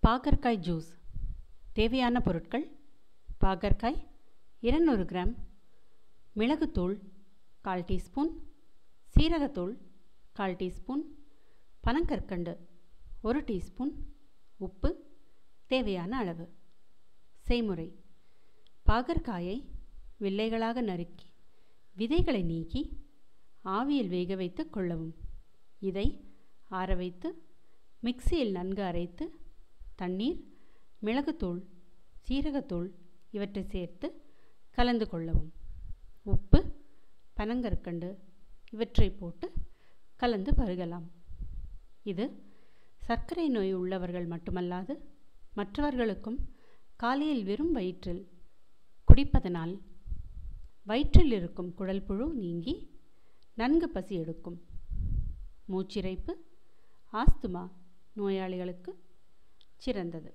பாகற்காய் ஜூஸ். தேவையான பொருட்கள்: பாகற்காய் 200 கிராம், மிளகுத்தூள் 1/4 டீஸ்பூன், சீரகத்தூள் 1/4 டீஸ்பூன், பனங்கற்கண்டு 1 டீஸ்பூன், உப்பு தேவையான அளவு. செய்முறை: பாகற்காயை வில்லைகளாக நறுக்கி விதைகளை நீக்கி ஆவியில் வேக வைத்து கொள்ளவும். இதை ஆற வைத்து மிக்சியில் நன்கு அரைத்து தண்ணீர், மிளகுத்தூள், சீரகத்தூள் இவற்றை சேர்த்து கலந்து கொள்ளவும். உப்பு, பனங்கற்கண்டு இவற்றை போட்டு கலந்து பருகலாம். இது சர்க்கரை நோய் உள்ளவர்கள் மட்டுமல்லாது மற்றவர்களுக்கும் காலையில் வெறும் வயிற்றில் குடிப்பதனால் வயிற்றில் இருக்கும் குடல் புழு நீங்கி நன்கு பசி எடுக்கும். மூச்சிரைப்பு, ஆஸ்துமா நோயாளிகளுக்கு சிறந்தது.